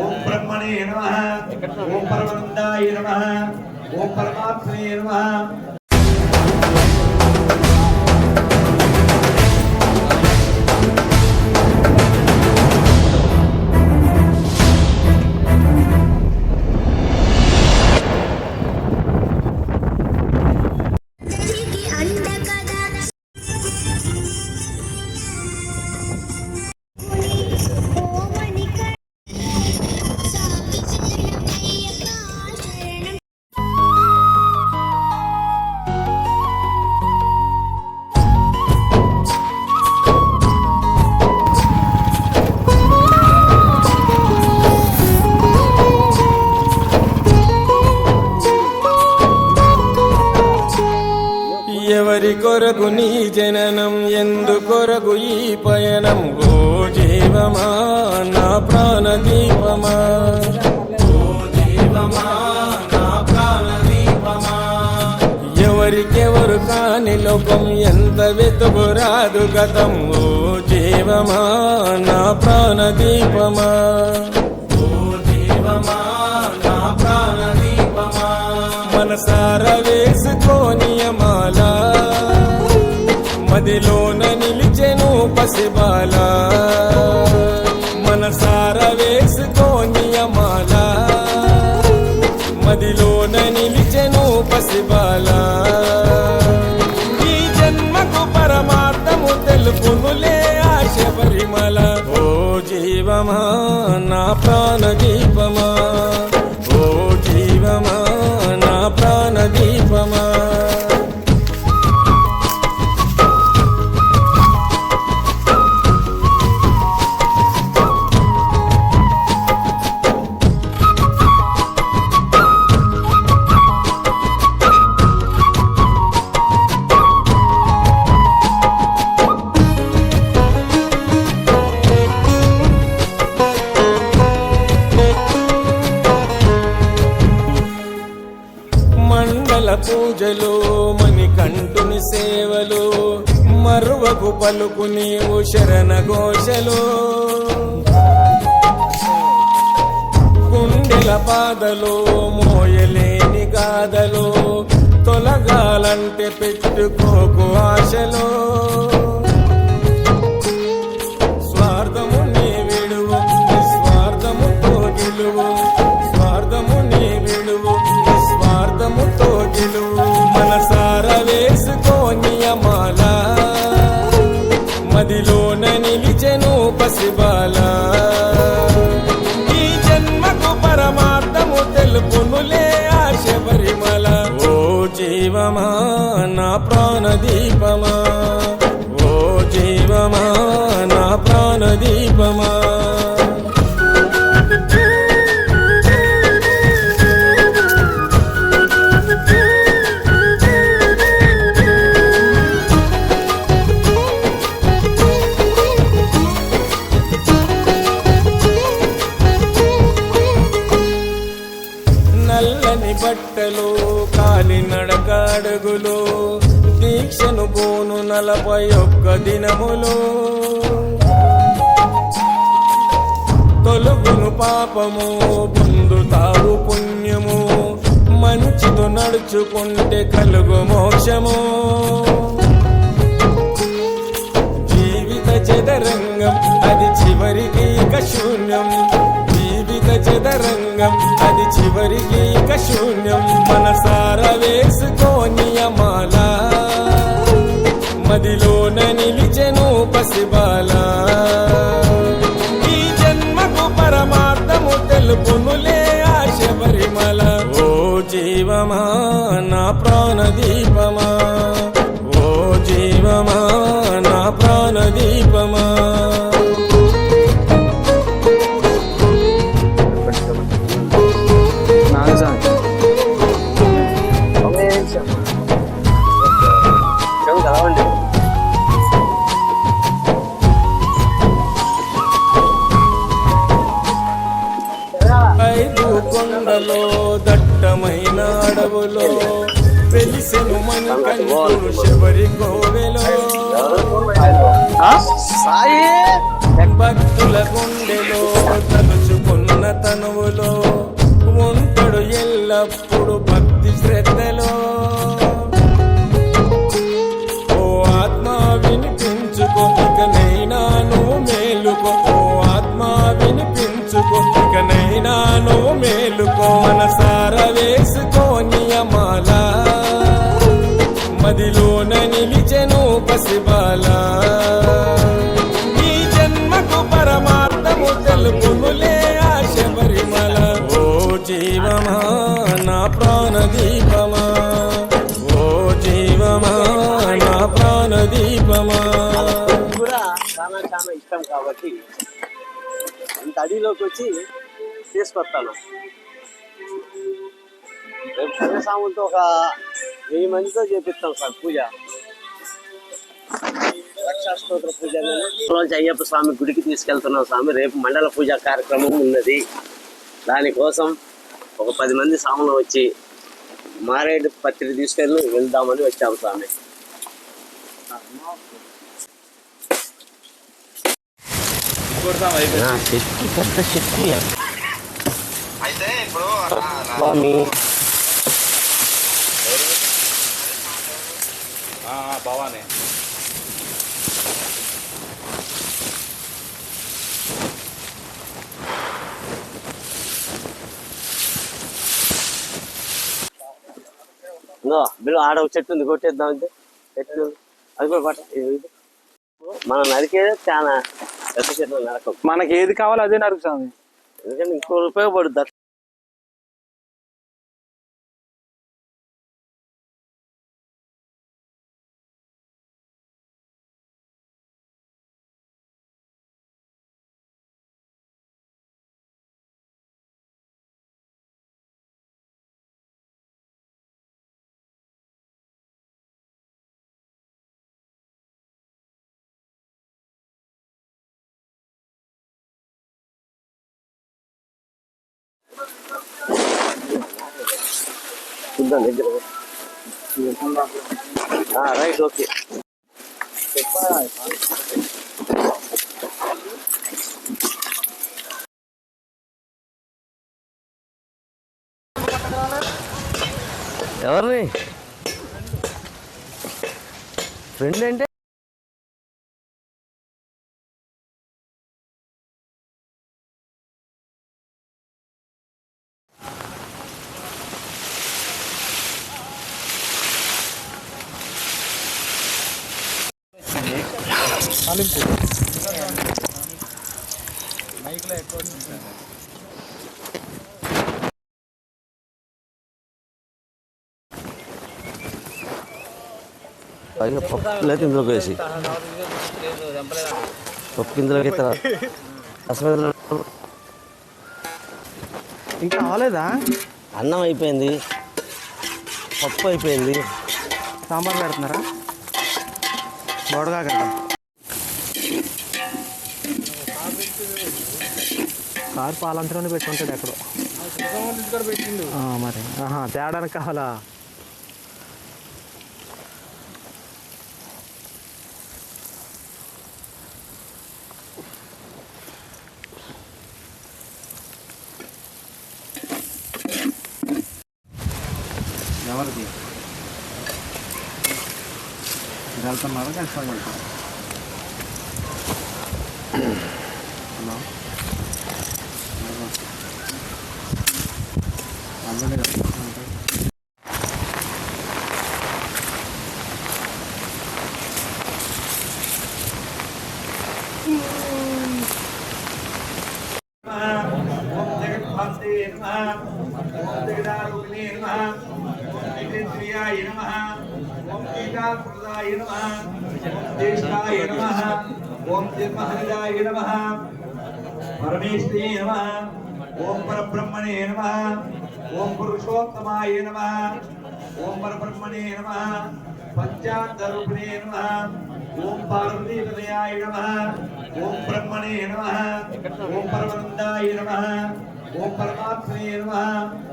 ఓం బ్రహ్మణే నమః ఓం పరమానందాయ నమః ఓం పరమాత్మనే నమః. ఎవరి కొరకు నీ జననం, ఎందు కొరకు ఈ పయనం? ఓ జీవమా నా ప్రాణదీపమా, ఓ జీవమా నా ప్రాణదీపమా. ఎవరికెవరు కాని లోకం, ఎంత వెతుకురాదు గతం. ఓ జీవమా నా ప్రాణదీపమా, ఓ జీవమా నా ప్రాణదీపమా. మనసార వేసుకోని మాల, మదిలోన నిలిచెను పసిబాల. మనసార వేసుకోని మాల, మదిలోన నిలిచెను పసిబాల. ఈ జన్మకు పరమార్థము తెలుపునులే ఆశ పరిమళ. ఓ జీవమా నా ప్రాణదీపమా, ఓ జీవమా నా ప్రాణదీపమా. మండల పూజలు, మణికంఠుని సేవలు, మరువకు పలుకు నీవు శరణ ఘోషలు. గుండెల బాధలు, మోయలేని గాథలు, తొలగాలంటే పెట్టుకోకు ఆశలు. స్వార్థము నీ విడువు, నిస్వార్థముతో గెలువు. స్వార్థము నీ విడువు, నిస్వార్థముతో గెలువు. మనసార వేసుకోని మాల, మదిలోన నిలిచెను పసిబాల. ఈ జన్మకు పరమార్థము తెలుపునులే ఆశ పరిమళ. ఓ జీవమా నా ప్రాణదీపమా, ఓ జీవమా నా ప్రాణదీపమా. నల్లని బట్టలు, కాలి నడక అడుగులు, దీక్షను పోను 41 దినములు. తొలుగును పాపము, పొందుతావు పుణ్యము. మంచితో నడుచుకుంటే కలుగు మోక్షము. జీవిత చదరంగం అది చివరికి ఇక శూన్యం. జీవిత చదరంగం అది చివరికి ఇక శూన్యం. మనసార వేసుకోని మాల, మదిలోన నిలిచెను పసిబాల. ఈ జన్మకు పరమార్థము తెలుపునులే ఆశ పరిమళ. ఓ జీవమా నా ప్రాణదీపమా, ఓ జీవమా నా ప్రాణదీపమా. ఐదు కొండలో, దట్టమైన అడవులో, వెలిసెను మణికంఠుడు శబరి కోవెలో. భక్తుల గుండెలో తలుచుకున్న తనువులో ఉంటాడు ఎల్లప్పుడు భక్తి శ్రద్ధలో. ఓ ఆత్మ వినిపించుకో ఇకనైనా నువ్వు మేలుకో, ఓ ఆత్మ వినిపించుకో ఇకనైనా నువ్వు మేలుకో. మనసార వేసుకో నియమాల మదిలోన నిలిచెను పసిబాల. ఈ జన్మకు పరమార్థము తెలుపునులే ఆ శబరిమల. ఓ జీవమా నా ప్రాణదీపమా, ఓ జీవమా నా ప్రాణదీపమా. కూడా చాలా చాలా ఇష్టం కాబట్టి ఇంత అడవిలోకి వచ్చి తీసుకొస్తాను. రేపు కన్యస్వాములతో ఒక 1000 మందితో చేపిస్తాం సార్ పూజ, రక్షాస్తోత్ర పూజ. రోజు అయ్యప్ప స్వామి గుడికి తీసుకెళ్తున్నాం స్వామి. రేపు మండల పూజ కార్యక్రమం ఉన్నది. దానికోసం ఒక 10 మంది స్వాములు వచ్చి మారేడు పత్రి తీసుకెళ్ళి వెళ్దామని వచ్చాము స్వామి. పెద్ద శక్తి అయితే ఇప్పుడు స్వామి. భవానే బిల్లు ఆడ ఒక చెట్టు ఉంది, కొట్టేద్దాం అంటే చెట్టు అది కూడా పట్ట. మనం నరికేదే చాలా పెద్ద చెట్లు నరకం. మనకి ఏది కావాలో అదే నరుకుతాం. ఎందుకంటే ఇంకో ఉపయోగపడుద్ది. చూద్దాం దగ్గర. Right, okay. ఎవరిని ఫ్రెండ్ అంటే పైగా పప్పు లేదు ఇందులోకి వేసి పప్పు ఇందులోకి ఇంకా రాలేదా? అన్నం అయిపోయింది, పప్పు అయిపోయింది, సాంబార్ పెడుతున్నారా? గొడగా కదా కారు పాలంతలోనే పెట్టుకుంటాడు ఎక్కడో మరి. తేడానికి కావాలా? ఎవరిది వెళ్తున్నారా? కన్ఫర్మ్ వెళ్తాం. హలో, అందరినీ परमेश्वरी नमः। ओम परब्रह्मणे नमः। ओम पुरुषोत्तमाय नमः। ओम परब्रह्मणे नमः। पंचाक्षरूपिणे नमः। ओम पार्वती तनयाय नमः। ओम ब्रह्मणे नमः। ओम परमानंदाय नमः। ओम परमात्मने नमः।